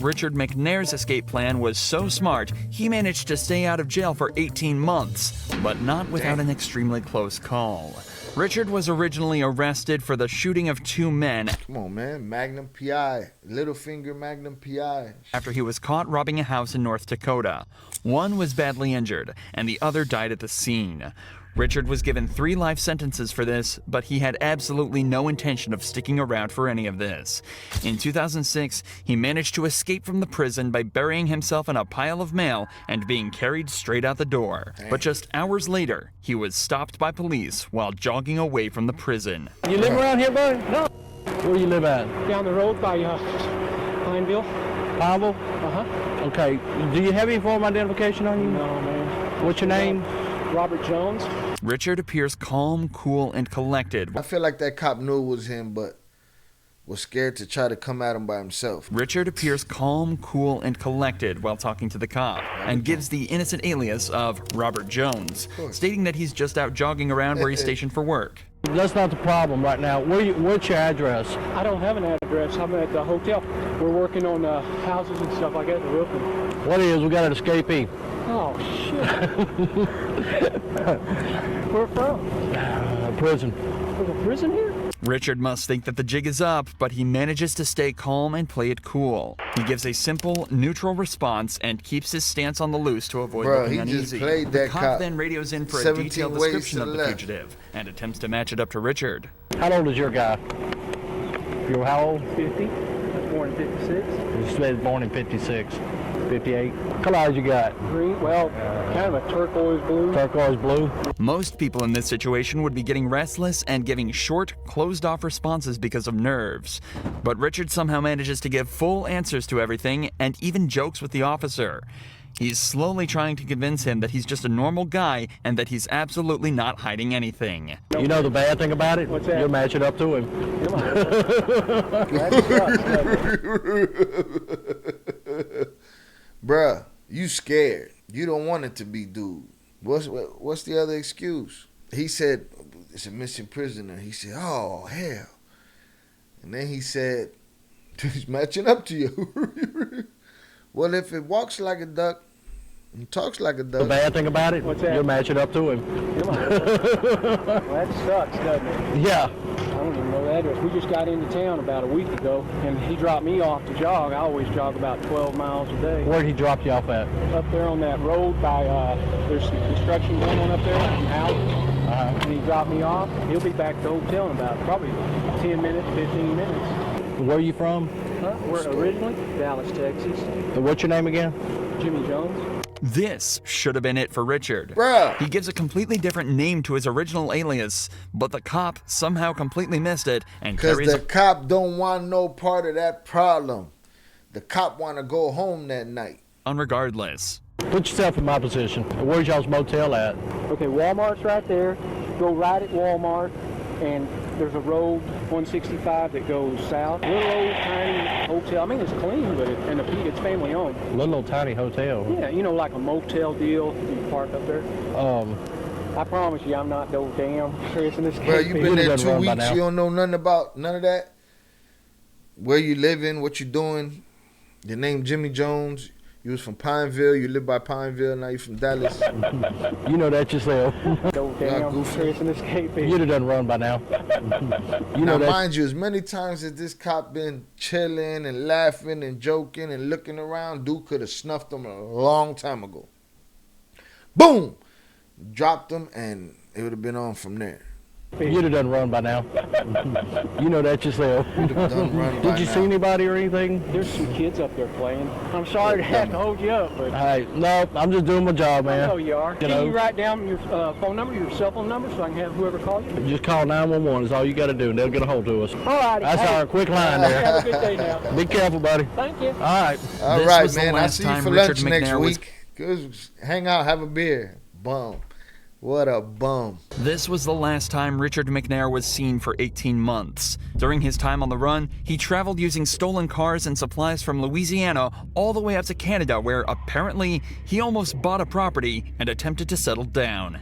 Richard McNair's escape plan was so smart, he managed to stay out of jail for 18 months, but not without an extremely close call. Richard was originally arrested for the shooting of 2 men. Come on, man. Magnum PI. Little finger Magnum PI. After he was caught robbing a house in North Dakota. One was badly injured, and the other died at the scene. Richard was given 3 life sentences for this, but he had absolutely no intention of sticking around for any of this. In 2006, he managed to escape from the prison by burying himself in a pile of mail and being carried straight out the door. But just hours later, he was stopped by police while jogging away from the prison. You live around here, buddy? No. Where you live at? Down the road by Pineville. Pineville? Uh-huh. Okay. Do you have any form of identification on you? No, man. What's your name? Robert Jones. Richard appears calm, cool, and collected. I feel like that cop knew it was him, but was scared to try to come at him by himself. Richard appears calm, cool, and collected while talking to the cop, and gives the innocent alias of Robert Jones, stating that he's just out jogging around where he's stationed for work. That's not the problem right now. What's your address? I don't have an address. I'm at the hotel. We're working on houses and stuff like that, the roofing. What is? We got an escapee. Oh, shit. Where from? Prison. There's a prison here? Richard must think that the jig is up, but he manages to stay calm and play it cool. He gives a simple, neutral response and keeps his stance on the loose to avoid looking uneasy. Just played that the cop then radios in for a detailed description of the fugitive and attempts to match it up to Richard. How old is your guy? You're how old? 50. I was born in 56. He was born in 56. 58. Colors you got? Green, well, kind of a turquoise blue. Turquoise blue. Most people in this situation would be getting restless and giving short, closed-off responses because of nerves. But Richard somehow manages to give full answers to everything and even jokes with the officer. He's slowly trying to convince him that he's just a normal guy and that he's absolutely not hiding anything. You know the bad thing about it? What's that? You'll match it up to him. Bruh, you scared. You don't want it to be dude. What's the other excuse? He said, it's a missing prisoner. He said, oh, hell. And then he said, he's matching up to you. Well, if it walks like a duck and talks like a duck. The bad thing about it? What's that? You'll match it up to him. Well, that sucks, doesn't it? Yeah. I don't even know the address. We just got into town about a week ago, and he dropped me off to jog. I always jog about 12 miles a day. Where'd he drop you off at? Up there on that road by, there's some construction going on up there, some houses. And he dropped me off. He'll be back at the hotel in about probably 10 minutes, 15 minutes. Where are you from? We're originally Dallas, Texas. What's your name again? Jimmy Jones. This should have been it for Richard. Bruh. He gives a completely different name to his original alias, but the cop somehow completely missed it and Because carries the cop don't want no part of that problem. The cop want to go home that night. on regardless. Put yourself in my position. Where's y'all's motel at? Okay, Walmart's right there. Go right at Walmart, and there's a road, 165, that goes south. Little old tiny hotel. I mean, it's clean, but it's family owned. Little old tiny hotel. Yeah, you know, like a motel deal. You park up there. I promise you, I'm not no damn Chris in this case. Bro, you been there 2 run by weeks. now. You don't know nothing about none of that. Where you living? What you doing? Your name Jimmy Jones. You was from Pineville. You live by Pineville. Now you from Dallas. You know that yourself. No damn goofy. Chris in this case. You'd have done run by now. You Now, know that. mind you, as many times as this cop been chilling and laughing and joking and looking around, dude could have snuffed him a long time ago. Boom! Dropped him, and it would have been on from there. You'd have done run by now. You know that yourself. Done run by Did you now. see anybody or anything? There's some kids up there playing. I'm sorry to have to hold you up, but Hey, no, I'm just doing my job, I man. know you are. Can know. you write down your phone number, your cell phone number, so I can have whoever call you? Just call 911 is all you got to do, and they'll get a hold of us. All righty. That's our quick line there. Have a good day now. Be careful, buddy. Thank you. All right. All This right, was the man. I last see you time for Richard lunch next McNair was- week. Good. Hang out, have a beer. Bum. What a bum. This was the last time Richard McNair was seen for 18 months. During his time on the run, he traveled using stolen cars and supplies from Louisiana all the way up to Canada, where apparently he almost bought a property and attempted to settle down.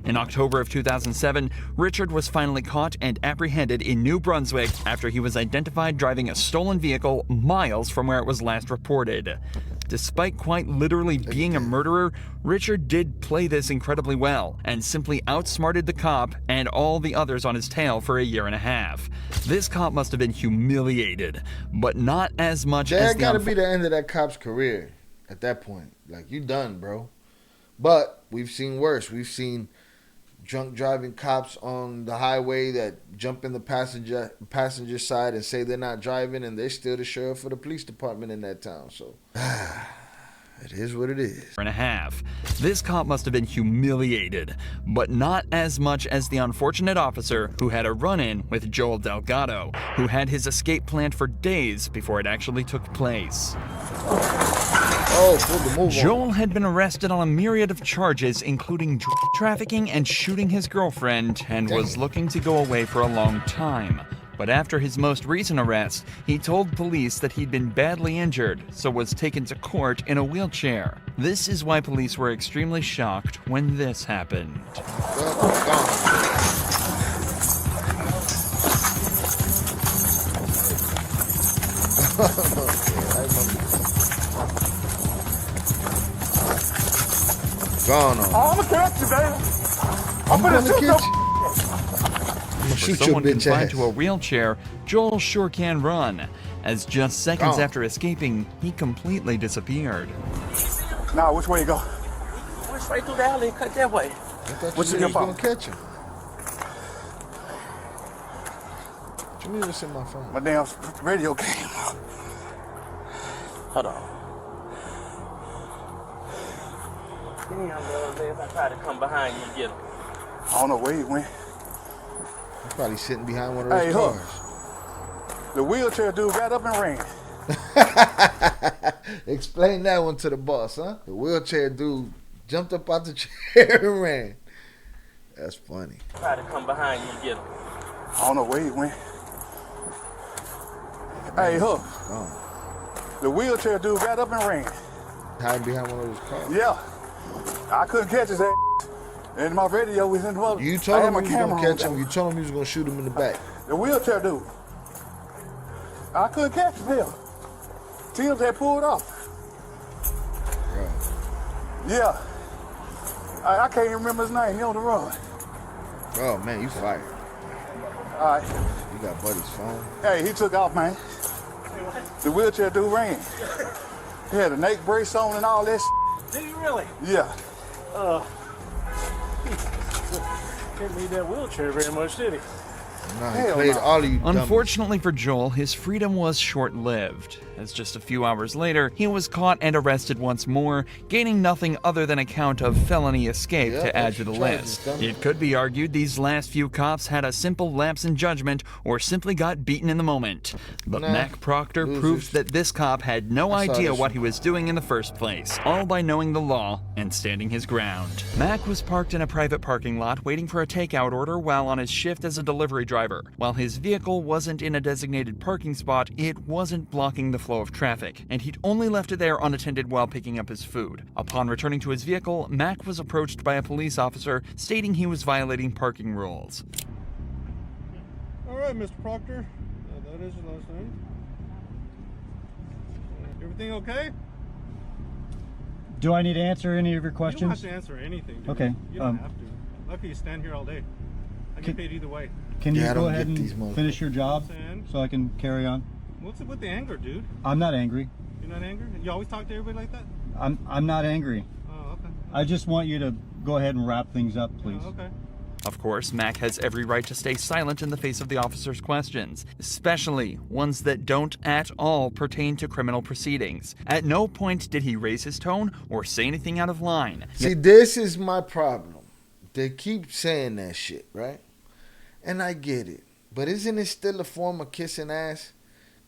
In October of 2007, Richard was finally caught and apprehended in New Brunswick after he was identified driving a stolen vehicle miles from where it was last reported. Despite quite literally being a murderer, Richard did play this incredibly well and simply outsmarted the cop and all the others on his tail for a year and a half. This cop must have been humiliated, but not as much as That gotta be the end of that cop's career at that point. Like, you done, bro. But we've seen worse. We've seen drunk driving cops on the highway that jump in the passenger side and say they're not driving, and they're still the sheriff for the police department in that town. So it is what it is. And a half. This cop must have been humiliated, but not as much as the unfortunate officer who had a run-in with Joel Delgado, who had his escape planned for days before it actually took place. Joel had been arrested on a myriad of charges, including trafficking and shooting his girlfriend, and was looking to go away for a long time. But after his most recent arrest, he told police that he'd been badly injured, so was taken to court in a wheelchair. This is why police were extremely shocked when this happened. Gone on. I'm gonna catch you, baby. I'm gonna shoot you. For someone confined to a wheelchair, Joel sure can run, as just seconds after escaping, he completely disappeared. Now, which way you go? Which way through the alley? Cut that way. What's in your phone? Catch him. What you mean what's in my phone? My damn radio came. Hold on. Damn, bro, if I try to come behind you and get him. I don't know where he went. He's probably sitting behind one of those cars. The wheelchair dude got up and ran. Explain that one to the boss, huh? The wheelchair dude jumped up out the chair and ran. That's funny. Try to come behind you and get him. I don't know where he went. Hey, Hook. The wheelchair dude got up and ran. Hiding behind one of those cars. Yeah. I couldn't catch his ass. And my radio was in the mother. You told him you was going to catch him. You told him you was going to shoot him in the back. The wheelchair dude. I couldn't catch him. Hell. Tim's had pulled off. Right. Yeah. I can't even remember his name. He on the run. Oh, man, you fired. All right. You got Buddy's phone. Hey, he took off, man. The wheelchair dude ran. He had a neck brace on and all that shit. Did you really? Yeah. Didn't need that wheelchair very much, did he? No, he played all of you dummies. Unfortunately for Joel, his freedom was short-lived, as just a few hours later, he was caught and arrested once more, gaining nothing other than a count of felony escape to add to the list. It could be argued these last few cops had a simple lapse in judgment or simply got beaten in the moment. But Mac Proctor proved that this cop had no idea what he was doing in the first place, all by knowing the law and standing his ground. Mac was parked in a private parking lot waiting for a takeout order while on his shift as a delivery driver. While his vehicle wasn't in a designated parking spot, it wasn't blocking the flow of traffic, and he'd only left it there unattended while picking up his food. Upon returning to his vehicle, Mac was approached by a police officer stating he was violating parking rules. All right, Mr. Proctor. That is your last name. Everything okay? Do I need to answer any of your questions? You don't have to answer anything, dude. Okay. You don't have to. Lucky you stand here all day. I get paid either way. Can you go ahead and finish your job so I can carry on? What's it with the anger, dude? I'm not angry. You're not angry? You always talk to everybody like that? I'm not angry. Oh, okay. I just want you to go ahead and wrap things up, please. Oh, okay. Of course, Mac has every right to stay silent in the face of the officer's questions, especially ones that don't at all pertain to criminal proceedings. At no point did he raise his tone or say anything out of line. See, this is my problem. They keep saying that shit, right? And I get it. But isn't it still a form of kissing ass?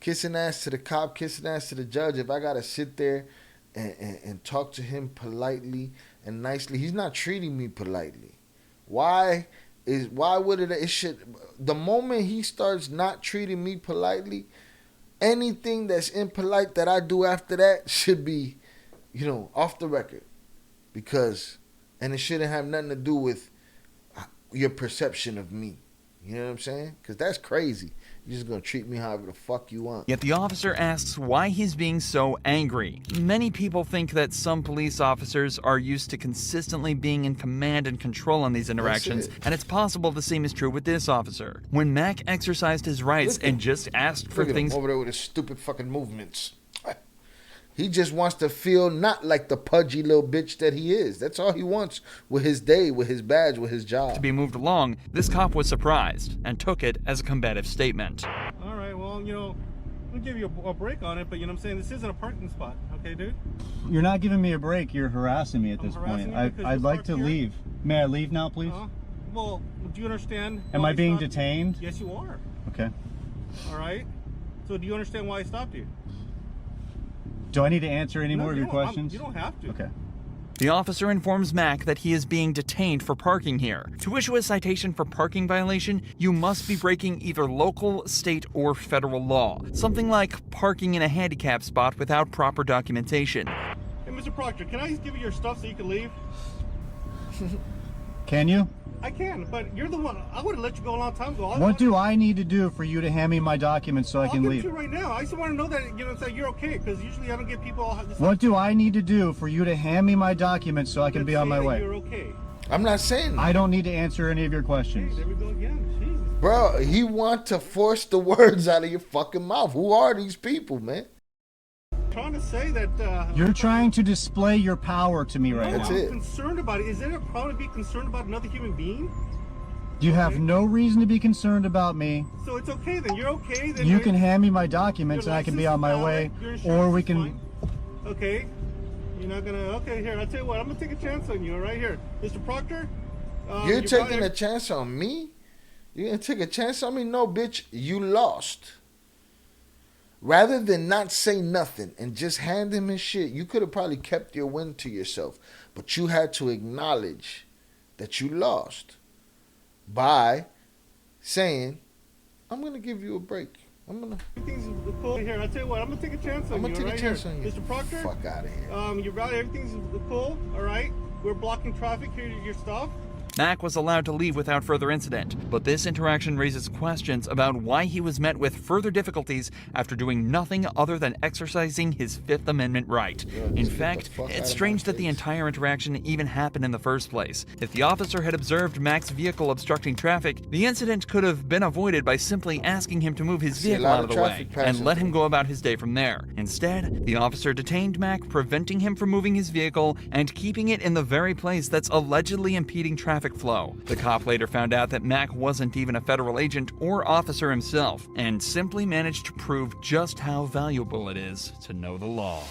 Kissing ass to the cop, kissing ass to the judge. If I got to sit there and talk to him politely and nicely. He's not treating me politely. Why would it should, the moment he starts not treating me politely, anything that's impolite that I do after that should be, off the record. And it shouldn't have nothing to do with your perception of me. You know what I'm saying? Because that's crazy. You're just going to treat me however the fuck you want. Yet the officer asks why he's being so angry. Many people think that some police officers are used to consistently being in command and control on these interactions, and it's possible the same is true with this officer. When Mac exercised his rights and just asked for Look at things him over there with his stupid fucking movements. He just wants to feel not like the pudgy little bitch that he is. That's all he wants with his day, with his badge, with his job. to be moved along, this cop was surprised and took it as a combative statement. All right, well, you know, I'll give you a break on it, but you know what I'm saying? This isn't a parking spot, okay, dude? You're not giving me a break. You're harassing me at I'm this harassing point. you because I'd you're like parked to here? leave. May I leave now, please? Well, do you understand? Am why I being stopped you? detained? Yes, you are. Okay. All right. So do you understand why I stopped you? Do I need to answer any more of you your don't. questions? You don't have to. Okay. The officer informs Mac that he is being detained for parking here. To issue a citation for parking violation, you must be breaking either local, state, or federal law. Something like parking in a handicap spot without proper documentation. Hey, Mr. Proctor, can I just give you your stuff so you can leave? Can you? I can, but you're the one. I would have let you go a long time ago. What do I need to do for you to hand me my documents so I can I'll leave? give it to you right now. I just want to know that you're okay, because usually I don't get people all this. What do I need to do for you to hand me my documents so I can be on my way? You're okay. I'm not saying that. I don't need to answer any of your Hey, questions. there we go again. Jesus. Bro, he want to force the words out of your fucking mouth. Who are these people, man? Trying to say that. You're trying to display your power to me right That's now. it. I'm concerned about it. Is there a problem to be concerned about another human being? You have no reason to be concerned about me. So it's okay then. You're okay then. You can hand me my documents and I can be on my way, or we can. Okay. You're not gonna. Okay, here. I'll tell you what. I'm gonna take a chance on you. Right here, Mr. Proctor. You're taking a chance on me? You're going to take a chance on me? No, bitch. You lost. Rather than not say nothing and just hand him his shit, you could have probably kept your win to yourself. But you had to acknowledge that you lost by saying, I'm going to give you a break. Everything's cool. Here, I'll tell you what. I'm gonna take a chance on you. I'm going to take right a chance here. on you. Mr. Proctor. Fuck out of here. You're right. Everything's cool. All right. We're blocking traffic. Here, your stuff. Mac was allowed to leave without further incident, but this interaction raises questions about why he was met with further difficulties after doing nothing other than exercising his Fifth Amendment right. In fact, it's strange that the entire interaction even happened in the first place. If the officer had observed Mac's vehicle obstructing traffic, the incident could have been avoided by simply asking him to move his vehicle out of the way and let him go about his day from there. Instead, the officer detained Mac, preventing him from moving his vehicle and keeping it in the very place that's allegedly impeding traffic flow. The cop later found out that Mac wasn't even a federal agent or officer himself, and simply managed to prove just how valuable it is to know the law.